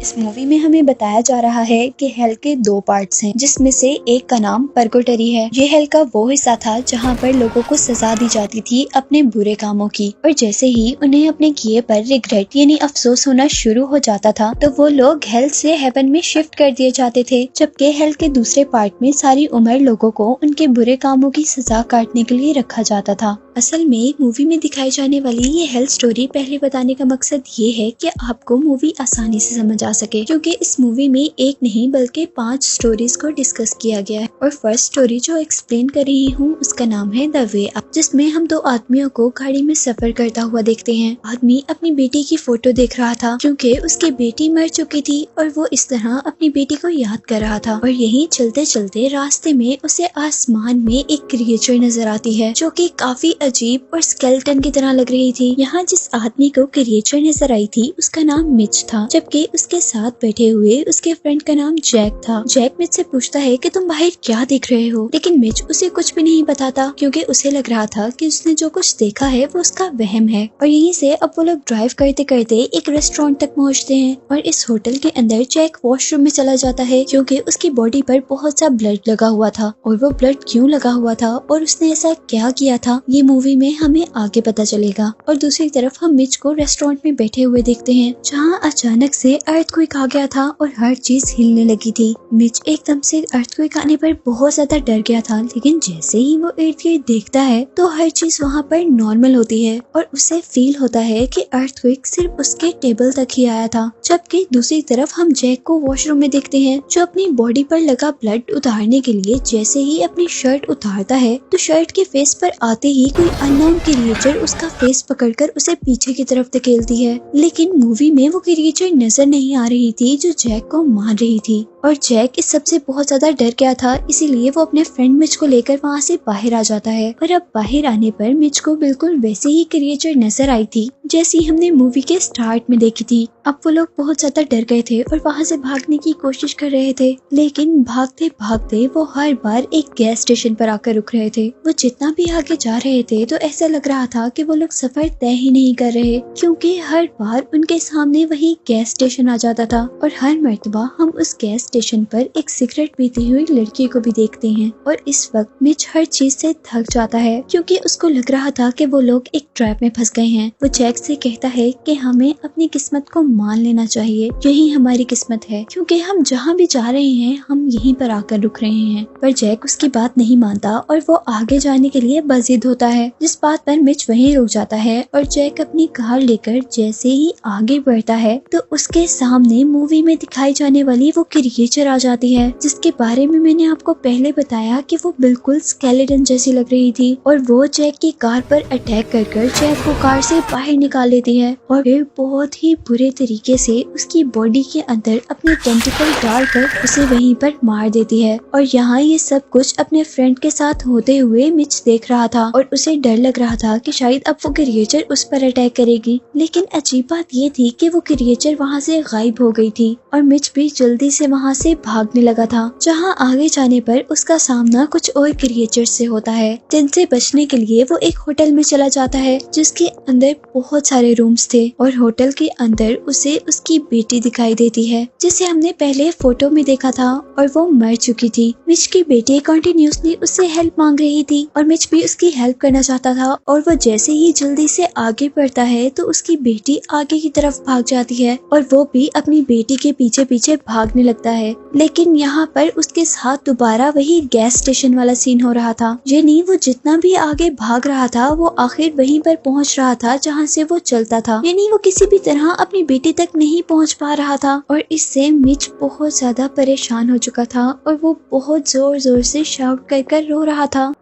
इस मूवी में हमें बताया जा रहा है कि हेल के 2 पार्ट्स हैं, जिसमें से एक का नाम परकोटरी है। ये हेल का वो हिस्सा था जहाँ पर लोगों को सजा दी जाती थी अपने बुरे कामों की, और जैसे ही उन्हें अपने किए पर रिग्रेट यानी अफसोस होना शुरू हो जाता था तो वो लोग हेल से हेवन में शिफ्ट कर दिए जाते थे। जबकि हेल के दूसरे पार्ट में सारी उम्र लोगों को उनके बुरे कामों की सजा काटने के लिए रखा जाता था। असल में मूवी में दिखाई जाने वाली ये हेल स्टोरी पहले बताने का मकसद ये है कि आपको मूवी आसानी से समझ आ सके, क्योंकि इस मूवी में एक नहीं बल्कि 5 स्टोरीज को डिस्कस किया गया है। और फर्स्ट स्टोरी जो एक्सप्लेन कर रही हूँ उसका नाम है द वे अप, जिसमें हम 2 आदमियों को गाड़ी में सफर करता हुआ देखते हैं। आदमी अपनी बेटी की फोटो देख रहा था क्योंकि उसकी बेटी मर चुकी थी और वो इस तरह अपनी बेटी को याद कर रहा था। और यही चलते चलते रास्ते में उसे आसमान में एक क्रिएचर नजर आती है जो कि काफी अजीब और स्केलेटन की तरह लग रही थी। यहाँ जिस आदमी को क्रिएचर नजर आई थी उसका नाम मिच था, जबकि उसके साथ बैठे हुए उसके फ्रेंड का नाम जैक था। जैक मिच से पूछता है कि तुम बाहर क्या देख रहे हो, लेकिन मिच उसे कुछ भी नहीं बताता क्योंकि उसे लग रहा था कि उसने जो कुछ देखा है वो उसका वहम है। और यहीं से अब वो लोग ड्राइव करते करते एक रेस्टोरेंट तक पहुँचते हैं और इस होटल के अंदर जैक वॉशरूम में चला जाता है क्योंकि उसकी बॉडी पर बहुत सा ब्लड लगा हुआ था। और वो ब्लड क्यों लगा हुआ था और उसने ऐसा क्या किया था ये मूवी में हमें आगे पता चलेगा। और दूसरी तरफ हम मिच को रेस्टोरेंट में बैठे हुए देखते हैं जहाँ अचानक से अर्थक्वेक आ गया था और हर चीज हिलने लगी थी। मिच एकदम से अर्थक्वेक आने पर बहुत ज्यादा डर गया था, लेकिन जैसे ही वो इर्द-गिर्द देखता है तो हर चीज वहाँ पर नॉर्मल होती है और उसे फील होता है कि अर्थक्वेक सिर्फ उसके टेबल तक ही आया था। जबकि दूसरी तरफ हम जैक को वॉशरूम में देखते हैं जो अपनी बॉडी पर लगा ब्लड उतारने के लिए जैसे ही अपनी शर्ट उतारता है तो शर्ट के फेस पर आते ही कोई अननोन क्रिएचर उसका फेस पकड़कर उसे पीछे की तरफ धकेलती है। लेकिन मूवी में वो क्रिएचर नजर नहीं आ रही थी जो जैक को मार रही थी और जैक इस सबसे बहुत ज्यादा डर गया था, इसीलिए वो अपने फ्रेंड मिच को लेकर वहाँ से बाहर आ जाता है। और अब बाहर आने पर मिच को बिल्कुल वैसे ही क्रिएचर नजर आई थी जैसी हमने मूवी के स्टार्ट में देखी थी। अब वो लोग बहुत ज्यादा डर गए थे और वहाँ से भागने की कोशिश कर रहे थे, लेकिन भागते भागते वो हर बार एक गैस स्टेशन पर आकर रुक रहे थे। वो जितना भी आगे जा रहे थे तो ऐसा लग रहा था कि वो लोग सफर तय ही नहीं कर रहे, क्योंकि हर बार उनके सामने वही गैस स्टेशन आ जाता था। और हर मर्तबा हम उस गैस स्टेशन पर एक सिगरेट पीती हुई लड़की को भी देखते हैं। और इस वक्त मिच हर चीज से थक जाता है क्योंकि उसको लग रहा था कि वो लोग एक ट्रैप में फंस गए हैं। वो जैक से कहता है कि हमें अपनी किस्मत को मान लेना चाहिए, यही हमारी किस्मत है, क्योंकि हम जहाँ भी जा रहे हैं हम यहीं पर आकर रुक रहे हैं। पर जैक उसकी बात नहीं मानता और वो आगे जाने के लिए बजिद होता है, जिस बात पर मिच वहीं रुक जाता है। और जैक अपनी कार लेकर जैसे ही आगे बढ़ता है तो उसके सामने मूवी में दिखाई जाने वाली वो क्रिएचर आ जाती है, जिसके बारे में मैंने आपको पहले बताया कि वो बिल्कुल स्केलेटन जैसी लग रही थी। और वो जैक की कार पर अटैक कर जैक को कार से बाहर निकाल लेती है और फिर बहुत ही बुरे तरीके से उसकी बॉडी के अंदर अपने टेंटिकल डालकर उसे वहीं पर मार देती है। और यहाँ ये सब कुछ अपने फ्रेंड के साथ होते हुए मिच देख रहा था और उसे डर लग रहा था कि शायद अब वो क्रिएचर उस पर अटैक करेगी। लेकिन अजीब बात ये थी कि वो क्रिएचर वहाँ से गायब हो गई थी और मिच भी जल्दी से वहाँ से भागने लगा था। जहाँ आगे जाने पर उसका सामना कुछ और क्रिएचर से होता है, जिनसे बचने के लिए वो एक होटल में चला जाता है जिसके अंदर बहुत सारे रूम्स थे। और होटल के अंदर उसे उसकी बेटी दिखाई देती है जिसे हमने पहले फोटो में देखा था और वो मर चुकी थी। मिच की बेटी कंटिन्यूअसली उससे हेल्प मांग रही थी और मिच भी उसकी हेल्प करना चाहता था। और वो जैसे ही जल्दी से आगे बढ़ता है तो उसकी बेटी आगे की तरफ भाग जाती है और वो भी अपनी बेटी के पीछे पीछे भागने लगता है। लेकिन यहाँ पर उसके साथ दोबारा वही गैस स्टेशन वाला सीन हो रहा था, यानी वो जितना भी आगे भाग रहा था वो आखिर वहीं पर पहुँच रहा था जहाँ से वो चलता था, यानी वो किसी भी तरह अपनी बेटी तक नहीं पहुँच पा रहा था। और इससे मिच बहुत ज्यादा परेशान हो चुका था और वो बहुत जोर जोर से शाउट कर रो रहा था।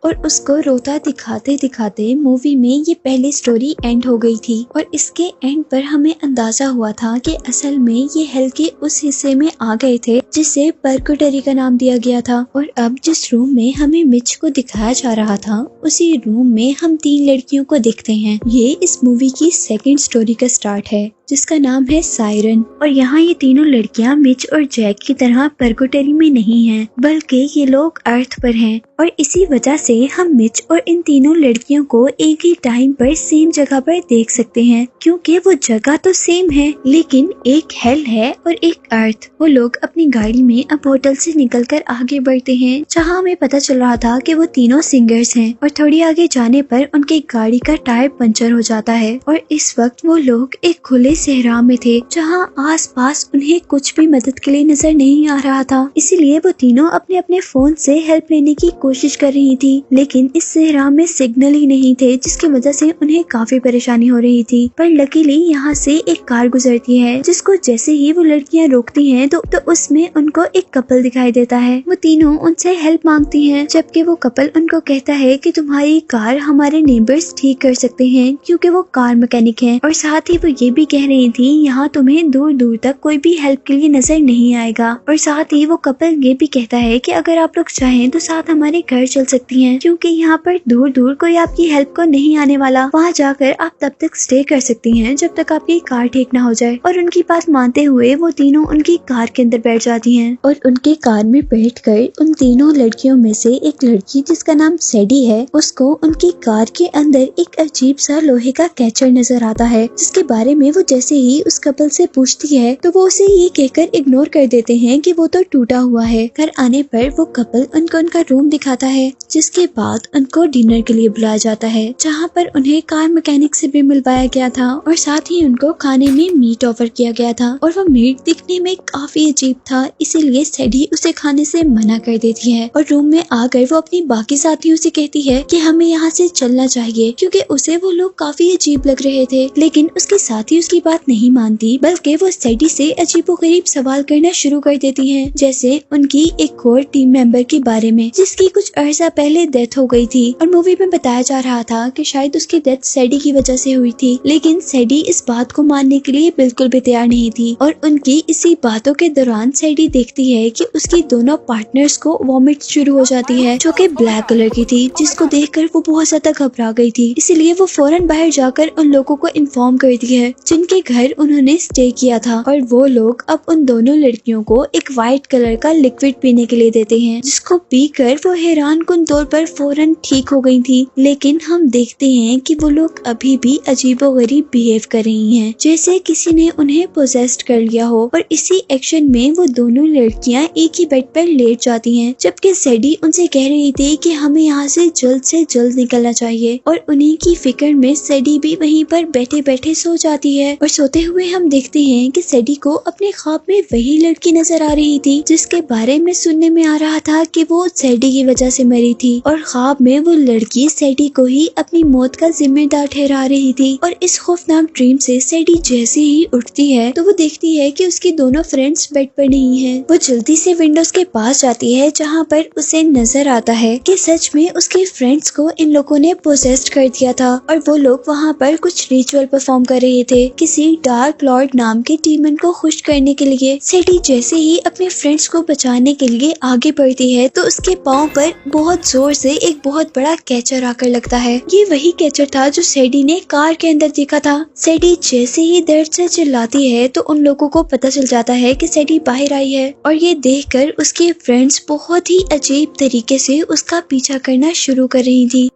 और उसको रोता दिखाते दिखाते मूवी में ये पहली स्टोरी एंड हो गई थी। और इसके एंड पर हमें अंदाजा हुआ था कि असल में ये हेल के उस हिस्से में आ गए थे जिसे परकोटरी का नाम दिया गया था। और अब जिस रूम में हमें मिच को दिखाया जा रहा था उसी रूम में हम 3 लड़कियों को देखते हैं। ये इस मूवी की सेकंड स्टोरी का स्टार्ट है जिसका नाम है सायरन। और यहाँ ये तीनों लड़कियाँ मिच और जैक की तरह परकोटरी में नहीं हैं, बल्कि ये लोग अर्थ पर हैं। और इसी वजह से से हम मिच और इन तीनों लड़कियों को एक ही टाइम पर सेम जगह पर देख सकते हैं, क्योंकि वो जगह तो सेम है लेकिन एक हेल है और एक अर्थ। वो लोग अपनी गाड़ी में अब होटल से निकलकर आगे बढ़ते हैं, जहाँ हमें पता चल रहा था कि वो तीनों सिंगर्स हैं। और थोड़ी आगे जाने पर उनकी गाड़ी का टायर पंचर हो जाता है और इस वक्त वो लोग एक खुले सहरा में थे, जहाँ आसपास उन्हें कुछ भी मदद के लिए नजर नहीं आ रहा था। इसीलिए वो तीनों अपने अपने फोन से हेल्प लेने की कोशिश कर रही थी, लेकिन इस सहरा में सिग्नल ही नहीं थे, जिसकी वजह से उन्हें काफी परेशानी हो रही थी। पर लकीली यहाँ से एक कार गुजरती है, जिसको जैसे ही वो लड़कियाँ रोकती हैं तो उसमें उनको एक कपल दिखाई देता है। वो तीनों उनसे हेल्प मांगती हैं, जबकि वो कपल उनको कहता है कि तुम्हारी कार हमारे नेबर्स ठीक कर सकते हैं, क्योंकि वो कार मैकेनिक हैं। और साथ ही वो ये भी कह रही थी यहाँ तुम्हें दूर दूर तक कोई भी हेल्प के लिए नजर नहीं आएगा। और साथ ही वो कपल ये भी कहता है कि अगर आप लोग चाहें तो साथ हमारे घर चल सकती हैं, क्योंकि यहाँ पर दूर दूर कोई आपकी हेल्प को नहीं आने वाला। वहाँ जाकर आप तब तक स्टे कर सकती हैं जब तक आपकी कार ठीक ना हो जाए। और उनकी बात मानते हुए वो तीनों उनकी कार के अंदर बैठ जाती हैं और उनके कार में बैठकर उन तीनों लड़कियों में से एक लड़की, जिसका नाम सैडी है, उसको उनकी कार के अंदर एक अजीब सा लोहे का कैचर नजर आता है, जिसके बारे में वो जैसे ही उस कपल से पूछती है तो वो उसे ये कहकर इग्नोर कर देते हैं कि वो तो टूटा हुआ है। घर आने पर वो कपल उनको उनका रूम दिखाता है, जिसके बाद उनको डिनर के लिए बुलाया जाता है, जहाँ पर उन्हें कार मैकेनिक से भी मिलवाया गया था और साथ ही उनको खाने में मीट ऑफर किया गया था। और वो मीट दिखने में काफी अजीब था, इसीलिए सैडी उसे खाने से मना कर देती है। और रूम में आकर वो अपनी बाकी साथियों से कहती है कि हमें यहाँ से चलना चाहिए, क्योंकि उसे वो लोग काफी अजीब लग रहे थे। लेकिन उसके साथी उसकी बात नहीं मानती, बल्कि वो सैडी से अजीबोगरीब सवाल करना शुरू कर देती हैं, जैसे उनकी एक और टीम मेंबर के बारे में, जिसकी कुछ अर्सा पहले डेथ हो गई थी। और मूवी में बताया जा रहा था कि शायद उसकी डेथ सैडी की वजह से हुई थी, लेकिन सैडी इस बात को मानने के लिए बिल्कुल भी तैयार नहीं थी। और उनकी इसी बातों के दौरान सैडी देखती है कि उसकी दोनों पार्टनर्स को वॉमिट शुरू हो जाती है, जो कि ब्लैक कलर की थी, जिसको देखकर वो बहुत ज्यादा घबरा गई थी। इसीलिए वो फौरन बाहर जाकर उन लोगों को इन्फॉर्म करती है जिनके घर उन्होंने स्टे किया था। और वो लोग अब उन दोनों लड़कियों को एक व्हाइट कलर का लिक्विड पीने के लिए देते हैं, जिसको पीकर वो हैरान कुन तौर पर फौरन ठीक हो गई थी। लेकिन हम देखते हैं कि वो लोग अभी भी अजीबोगरीब बिहेव कर रही हैं, जैसे किसी ने उन्हें पोजेस्ड कर लिया हो। और इसी एक्शन में वो दोनों लड़कियां एक ही बेड पर लेट जाती हैं, जबकि सैडी उनसे कह रही थी कि हमें यहाँ से जल्द निकलना चाहिए। और उन्हीं की फिक्र में सैडी भी वहीं पर बैठे बैठे सो जाती है। और सोते हुए हम देखते हैं कि सैडी को अपने ख्वाब में वही लड़की नजर आ रही थी, जिसके बारे में सुनने में आ रहा था कि वो सैडी की वजह से मरी थी। और ख्वाब में वो लड़की सैडी को ही अपनी मौत का जिम्मेदार ठहरा रही थी। और इस खौफनाक ड्रीम से सैडी जैसे ही उठती है तो वो देखती है कि उसकी दोनों फ्रेंड्स बेड पर नहीं है। वो जल्दी से विंडोज के पास जाती है, जहाँ पर उसे नजर आता है कि सच में उसके फ्रेंड्स को इन लोगों ने पोजेस्ड कर दिया था। और वो लोग वहाँ पर कुछ रिचुअल परफॉर्म कर रहे थे किसी डार्क लॉर्ड नाम के डीमन को खुश करने के लिए। सैडी जैसे ही अपने फ्रेंड्स को बचाने के लिए आगे बढ़ती है तो उसके पाँव पर बहुत जोर से एक बहुत बड़ा कैचर आकर लगता है। ये वही कैचर था जो सैडी ने कार के अंदर देखा था। सैडी जैसे ही दर्द से चिल्लाती है तो उन लोगों को पता चल जाता है कि सैडी बाहर आई है। और ये देखकर उसके फ्रेंड्स बहुत ही अजीब तरीके से उसका पीछा करना शुरू कर रही थी।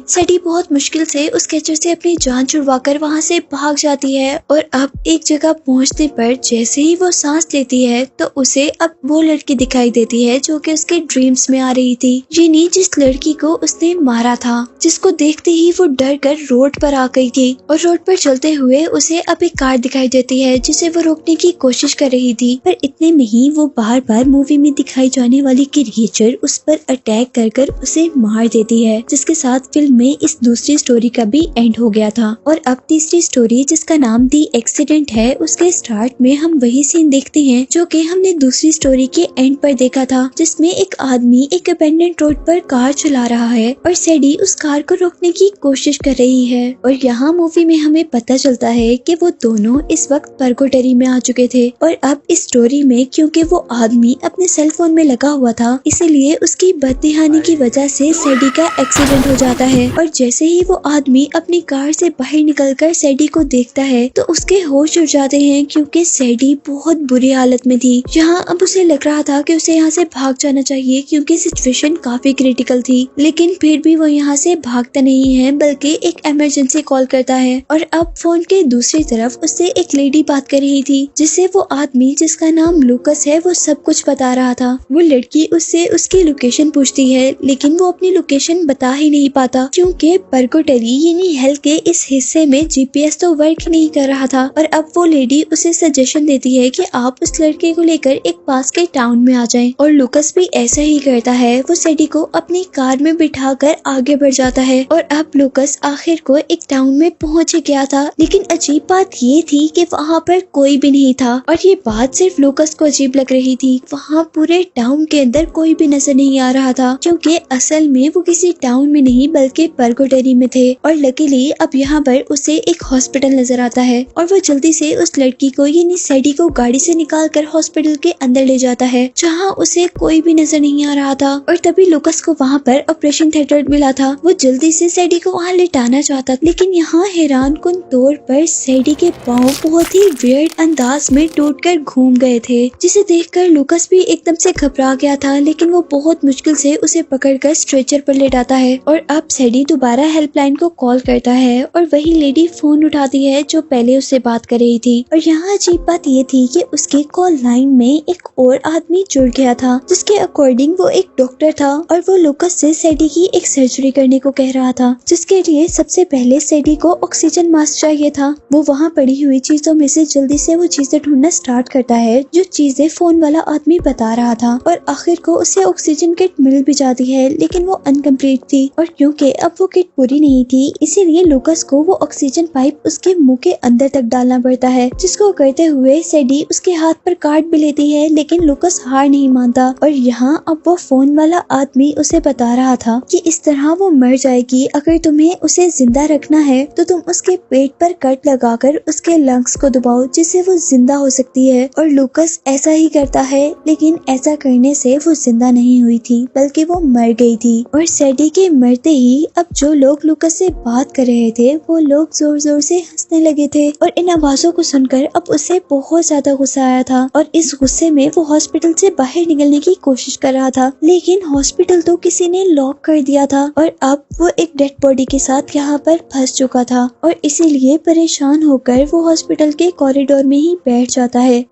सैडी बहुत मुश्किल से उस कैचर से अपनी जान छुड़वाकर वहाँ से भाग जाती है। और अब एक जगह पहुँचने पर जैसे ही वो सांस लेती है तो उसे अब वो लड़की दिखाई देती है जो कि उसके ड्रीम्स में आ रही थी, जिनी जिस लड़की को उसने मारा था, जिसको देखते ही वो डर कर रोड पर आ गई थी। और रोड पर चलते हुए उसे अब एक कार दिखाई देती है जिसे वो रोकने की कोशिश कर रही थी। पर इतने में ही वो बार बार मूवी में दिखाई जाने वाली क्रिएचर उस पर अटैक कर उसे मार देती है, जिसके साथ फिल्म में इस दूसरी स्टोरी का भी एंड हो गया था। और अब तीसरी स्टोरी, जिसका नाम दी एक्सीडेंट है, उसके स्टार्ट में हम वही सीन देखते हैं जो कि हमने दूसरी स्टोरी के एंड पर देखा था, जिसमें एक आदमी एक अबैंडन्ड रोड पर कार चला रहा है और सैडी उस कार को रोकने की कोशिश कर रही है। और यहाँ मूवी में हमें पता चलता है कि वो दोनों इस वक्त पर्गोटरी में आ चुके थे। और अब इस स्टोरी में क्योंकि वो आदमी अपने सेल फोन में लगा हुआ था, इसीलिए उसकी बददिहानी की वजह से सैडी का एक्सीडेंट हो जाता है है और जैसे ही वो आदमी अपनी कार से बाहर निकलकर सैडी को देखता है तो उसके होश उड़ जाते हैं, क्योंकि सैडी बहुत बुरी हालत में थी। यहाँ अब उसे लग रहा था कि उसे यहाँ से भाग जाना चाहिए, क्योंकि सिचुएशन काफी क्रिटिकल थी, लेकिन फिर भी वो यहाँ से भागता नहीं है बल्कि एक इमरजेंसी कॉल करता है। और अब फोन के दूसरी तरफ उससे एक लेडी बात कर रही थी, जिससे वो आदमी जिसका नाम लूकस है वो सब कुछ बता रहा था। वो लड़की उससे उसकी लोकेशन पूछती है, लेकिन वो अपनी लोकेशन बता ही नहीं पाता, क्योंकि पर्गोटरी यानी हेल के इस हिस्से में जीपीएस तो वर्क नहीं कर रहा था। और अब वो लेडी उसे सजेशन देती है कि आप उस लड़के को लेकर एक पास के टाउन में आ जाएं। और लूकस भी ऐसा ही करता है। वो सैडी को अपनी कार में बिठाकर आगे बढ़ जाता है और अब लूकस आखिर को एक टाउन में पहुंच गया था। लेकिन अजीब बात ये थी कि वहाँ पर कोई भी नहीं था, और ये बात सिर्फ लूकस को अजीब लग रही थी। वहाँ पूरे टाउन के अंदर कोई भी नजर नहीं आ रहा था, क्योंकि असल में वो किसी टाउन में नहीं बल्कि पर्गोटरी में थे। और लकीली अब यहाँ पर उसे एक हॉस्पिटल नजर आता है और वो जल्दी से उस लड़की को यानी सैडी को गाड़ी से निकालकर हॉस्पिटल के अंदर ले जाता है, जहाँ उसे कोई भी नजर नहीं आ रहा था। और तभी लूकस को वहाँ पर ऑपरेशन थिएटर मिला था। वो जल्दी से सैडी को वहाँ लेटाना चाहता, लेकिन यहाँ हैरान कुन तौर पर सैडी के पाँव बहुत ही वियर्ड अंदाज में टूटकर घूम गए थे, जिसे देखकर लूकस भी एकदम से घबरा गया था। लेकिन वो बहुत मुश्किल से उसे पकड़कर स्ट्रेचर पर लेटाता है। और अब सैडी दोबारा हेल्पलाइन को कॉल करता है और वही लेडी फोन उठाती है जो पहले उससे बात कर रही थी। और यहाँ अजीब बात ये थी कि उसके कॉल लाइन में एक और आदमी जुड़ गया था, जिसके अकॉर्डिंग वो एक डॉक्टर था और वो लूकस से सैडी की एक सर्जरी करने को कह रहा था, जिसके लिए सबसे पहले सैडी को ऑक्सीजन मास्क चाहिए था। वो वहाँ पड़ी हुई चीजों में से जल्दी से वो चीजें ढूंढना स्टार्ट करता है जो चीजें फोन वाला आदमी बता रहा था। और आखिर को उसे ऑक्सीजन किट मिल भी जाती है, लेकिन वो अनकम्प्लीट थी। और क्योंकि अब वो किट पूरी नहीं थी, इसीलिए लूकस को वो ऑक्सीजन पाइप उसके मुंह के अंदर तक डालना पड़ता है, जिसको करते हुए सैडी उसके हाथ पर काट भी लेती है। लेकिन लूकस हार नहीं मानता। और यहाँ अब वो फोन वाला आदमी उसे बता रहा था कि इस तरह वो मर जाएगी। अगर तुम्हें उसे जिंदा रखना है तो तुम उसके पेट पर कट लगाकर उसके लंग्स को दबाओ, जिससे वो जिंदा हो सकती है। और लूकस ऐसा ही करता है, लेकिन ऐसा करने से वो जिंदा नहीं हुई थी बल्कि वो मर गई थी। और सैडी के मरते ही अब जो लोग लूकस से बात कर रहे थे वो लोग जोर जोर से हंसने लगे थे। और इन आवाजों को सुनकर अब उसे बहुत ज्यादा गुस्सा आया था और इस गुस्से में वो हॉस्पिटल से बाहर निकलने की कोशिश कर रहा था, लेकिन हॉस्पिटल तो किसी ने लॉक कर दिया था। और अब वो एक डेड बॉडी के साथ यहाँ पर फंस चुका था और इसीलिए परेशान होकर वो हॉस्पिटल के कॉरिडोर में ही बैठ जाता है।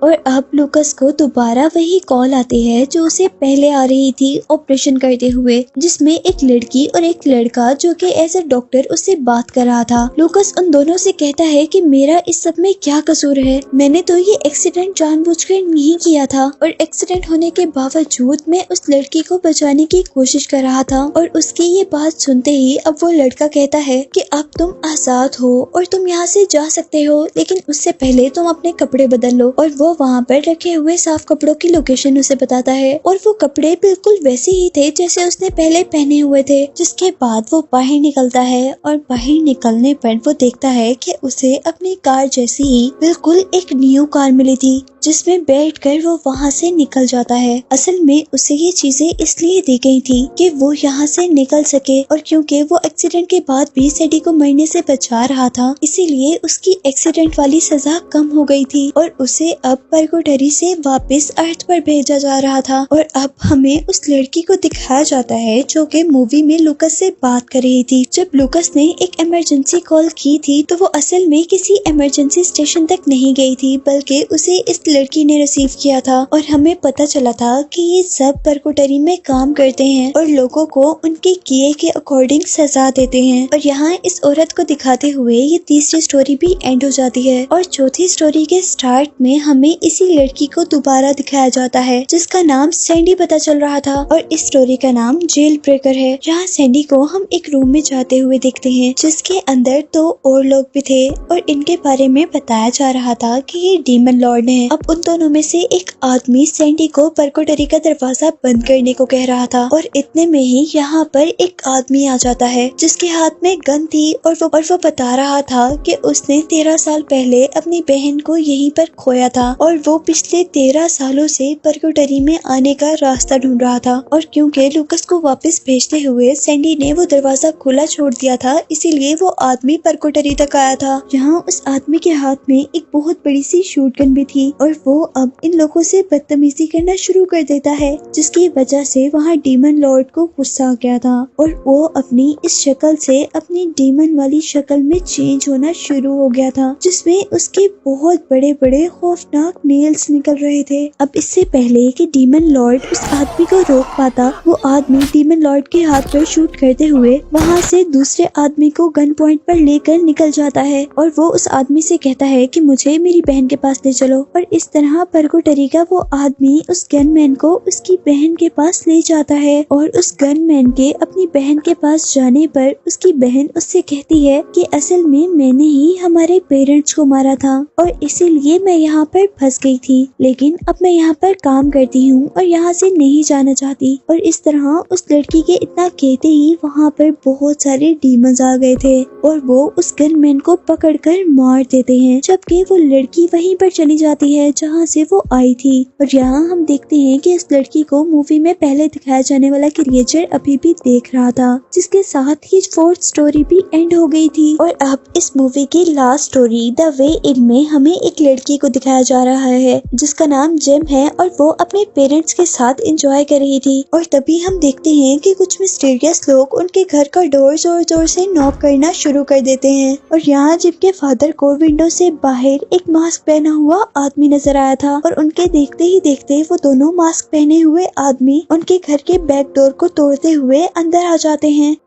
और अब लूकस को दोबारा वही कॉल आती है जो उसे पहले आ रही थी ऑपरेशन करते हुए, जिसमें एक लड़की और एक लड़का जो कि एज अ डॉक्टर उससे बात कर रहा था। लूकस उन दोनों से कहता है कि मेरा इस सब में क्या कसूर है, मैंने तो ये एक्सीडेंट जानबूझकर नहीं किया था और एक्सीडेंट होने के बावजूद मैं उस लड़की को बचाने की कोशिश कर रहा था। और उसकी ये बात सुनते ही अब वो लड़का कहता है कि अब तुम आजाद हो और तुम यहाँ से जा सकते हो, लेकिन उससे पहले तुम अपने कपड़े बदल लो। और वो वहाँ पर रखे हुए साफ कपड़ों की लोकेशन उसे बताता है और वो कपड़े बिल्कुल वैसे ही थे जैसे उसने पहले पहने हुए थे। जिसके बाद वो बाहर निकलता है और बाहर निकलने पर वो देखता है कि उसे अपनी कार जैसी ही बिल्कुल एक न्यू कार मिली थी, जिसमें बैठकर वो वहाँ से निकल जाता है। असल में उसे ये चीजें इसलिए दी गई थी कि वो यहाँ से निकल सके, और क्योंकि वो एक्सीडेंट के बाद भी सैडी को मरने से बचा रहा था, इसीलिए उसकी एक्सीडेंट वाली सजा कम हो गई थी और उसे अब पर्गोटरी से वापस अर्थ पर भेजा जा रहा था। और अब हमें उस लड़की को दिखाया जाता है जो कि मूवी में लूकस से बात कर रही थी। जब लूकस ने एक इमरजेंसी कॉल की थी तो वो असल में किसी इमरजेंसी स्टेशन तक नहीं गई थी, बल्कि उसे इस लड़की ने रिसीव किया था। और हमें पता चला था कि ये सब पर्गोटरी में काम करते हैं और लोगों को उनके किए के अकॉर्डिंग सजा देते हैं। और यहाँ इस औरत को दिखाते हुए ये तीसरी स्टोरी भी एंड हो जाती है। और चौथी स्टोरी के स्टार्ट में हमें इसी लड़की को दोबारा दिखाया जाता है जिसका नाम सैंडी पता चल रहा था, और इस स्टोरी का नाम जेल ब्रेकर है। यहाँ सैंडी को हम एक रूम में जाते हुए देखते हैं जिसके अंदर 2 और लोग भी थे और इनके बारे में बताया जा रहा था कि ये डीमन लॉर्ड हैं। अब उन दोनों में से एक आदमी सैंडी को पर्गोटरी का दरवाजा बंद करने को कह रहा था, और इतने में ही यहाँ पर एक आदमी आ जाता है जिसके हाथ में गन थी और वो बता रहा था कि उसने 13 साल पहले अपनी बहन को यहीं पर खोया था और वो पिछले 13 सालों से परकोटरी में आने का रास्ता ढूंढ रहा था। और क्योंकि लूकस को वापस भेजते हुए सैंडी ने वो दरवाजा खुला छोड़ दिया था, इसीलिए वो आदमी परकोटरी तक आया था। यहाँ उस आदमी के हाथ में एक बहुत बड़ी सी शॉटगन भी थी और वो अब इन लोगों से बदतमीजी करना शुरू कर देता है, जिसकी वजह से वहाँ डीमन लॉर्ड को गुस्सा आ गया था और वो अपनी इस शक्ल से अपनी डीमन वाली शक्ल में चेंज होना शुरू हो गया था, जिसमें उसके बहुत बड़े बड़े खौफनाक नेल्स निकल रहे थे। अब इससे पहले कि डीमन लॉर्ड उस आदमी को रोक पाता, वो आदमी डीमन लॉर्ड के हाथ पर शूट करते हुए वहाँ से दूसरे आदमी को गन पॉइंट पर लेकर निकल जाता है और वो उस आदमी से कहता है कि मुझे मेरी बहन के पास ले चलो। और इस तरह परकोटरी का वो आदमी उस गनमैन को उसकी बहन के पास ले जाता है और उस गनमैन के अपनी बहन के पास जाने पर उसकी बहन उससे कहती है कि असल में मैंने ही हमारे पेरेंट्स को मारा था और इसीलिए मैं यहाँ पर फंस गई थी, लेकिन अब मैं यहाँ पर काम करती हूँ और यहाँ से नहीं जाना चाहती। और इस तरह उस लड़की के इतना कहते ही वहाँ पर बहुत सारे डीमंस आ गए थे और वो उस गनमैन को पकड़कर मार देते हैं, जबकि वो लड़की वहीं पर चली जाती है जहाँ से वो आई थी। और यहाँ हम देखते हैं कि इस लड़की को मूवी में पहले दिखाया जाने वाला क्रिएचर अभी भी देख रहा था, जिसके साथ ही 4th स्टोरी भी एंड हो गई थी। और अब इस मूवी की लास्ट स्टोरी द वे इन में हमें एक लड़की को दिखाया जा रहा है जिसका नाम जेम है और वो अपने पेरेंट्स के साथ एंजॉय कर रही थी। और तभी हम देखते हैं कि कुछ मिस्टीरियस लोग उनके घर का डोर जोर जोर से नॉक करना शुरू कर देते हैं और यहाँ जेम के फादर को विंडो से बाहर एक मास्क पहना हुआ आदमी नजर आया था और उनके देखते ही देखते वो दोनों मास्क पहने हुए आदमी उनके घर के बैक डोर को तोड़ते हुए अंदर आ जाते हैं।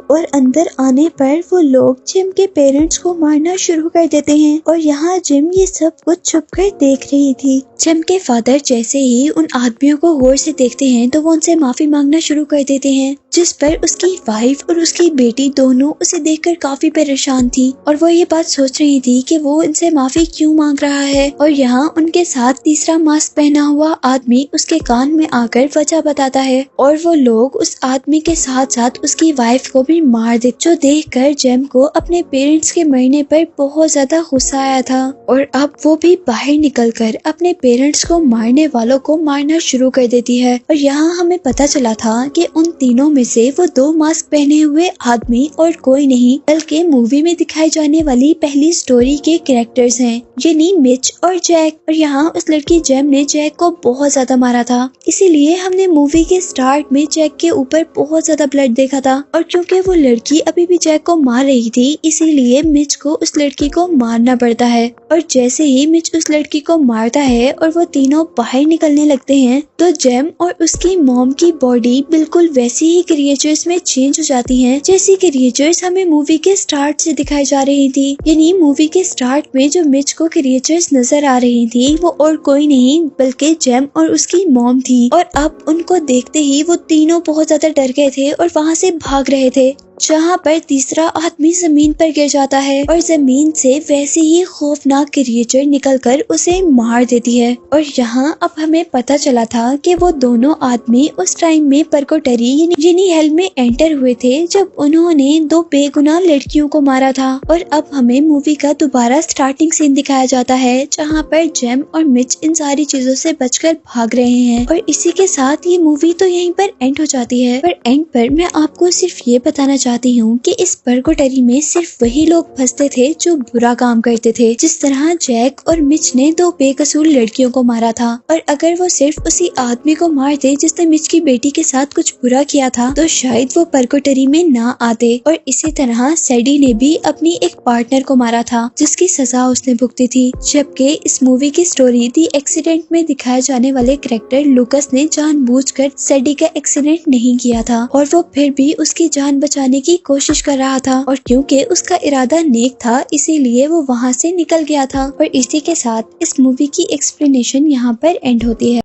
और अंदर आने पर वो लोग जिम के पेरेंट्स को मारना शुरू कर देते हैं और यहाँ जिम ये सब कुछ छुपकर देख रही थी। जिम के फादर जैसे ही उन आदमियों को गौर से देखते हैं तो वो उनसे माफी मांगना शुरू कर देते हैं, जिस पर उसकी वाइफ और उसकी बेटी दोनों उसे देखकर काफी परेशान थी और वो ये बात सोच रही थी कि वो इनसे माफी क्यों मांग रहा है। और यहाँ उनके साथ तीसरा मास्क पहना हुआ आदमी उसके कान में आकर वजह बताता है और वो लोग उस आदमी के साथ साथ उसकी वाइफ को भी मार दे, जो देखकर जेम को अपने पेरेंट्स के मरने पर बहुत ज्यादा गुस्सा आया था और अब वो भी बाहर निकलकर अपने पेरेंट्स को मारने वालों को मारना शुरू कर देती है। और यहाँ हमें पता चला था कि उन तीनों में से वो 2 मास्क पहने हुए आदमी और कोई नहीं बल्कि मूवी में दिखाई जाने वाली पहली स्टोरी के कैरेक्टर्स हैं, यानी मिच और जैक। और यहाँ उस लड़की जेम ने जैक को बहुत ज्यादा मारा था, इसीलिए हमने मूवी के स्टार्ट में जैक के ऊपर बहुत ज्यादा ब्लड देखा था। और क्योंकि वो लड़की अभी भी जैक को मार रही थी, इसीलिए मिच को उस लड़की को मारना पड़ता है। और जैसे ही मिच उस लड़की को मारता है और वो तीनों बाहर निकलने लगते हैं तो जेम और उसकी मॉम की बॉडी बिल्कुल वैसी ही क्रिएचर्स में चेंज हो जाती हैं जैसी क्रिएचर्स हमें मूवी के स्टार्ट से दिखाई जा रही थी। यानी मूवी के स्टार्ट में जो मिच को क्रिएचर्स नजर आ रही थी वो और कोई नहीं बल्कि जेम और उसकी मॉम थी। और अब उनको देखते ही वो तीनों बहुत ज्यादा डर गए थे और वहाँ से भाग रहे थे, जहाँ पर तीसरा आदमी जमीन पर गिर जाता है और जमीन से वैसे ही खौफनाक क्रिएचर निकलकर उसे मार देती है। और यहाँ अब हमें पता चला था कि वो दोनों आदमी उस टाइम में परकोटरी यानी हेल में एंटर हुए थे जब उन्होंने 2 बेगुनाह लड़कियों को मारा था। और अब हमें मूवी का दोबारा स्टार्टिंग सीन दिखाया जाता है जहाँ पर जेम और मिच इन सारी चीजों से बचकर भाग रहे हैं। और इसी के साथ ये मूवी तो यहीं पर एंड हो जाती है। पर एंड पर मैं आपको सिर्फ ये बताना चाहती हूँ कि इस परकोटरी में सिर्फ वही लोग फंसते थे जो बुरा काम करते थे, जिस तरह जैक और मिच ने 2 बेकसूर लड़कियों को मारा था। और अगर वो सिर्फ उसी आदमी को मार दे जिसने मिच की बेटी के साथ कुछ बुरा किया था तो शायद वो परकोटरी में ना आते। और इसी तरह सैडी ने भी अपनी एक पार्टनर को मारा था जिसकी सजा उसने भुगती थी। जबकि इस मूवी की स्टोरी दी एक्सीडेंट में दिखाए जाने वाले कैरेक्टर लूकस ने जानबूझकर सैडी का एक्सीडेंट नहीं किया था और वो फिर भी उसकी जान बचाने की कोशिश कर रहा था। और क्योंकि उसका इरादा नेक था इसीलिए वो वहाँ से निकल गया था। और इसी के साथ इस मूवी की एक्सप्लेनेशन यहाँ पर एंड होती है।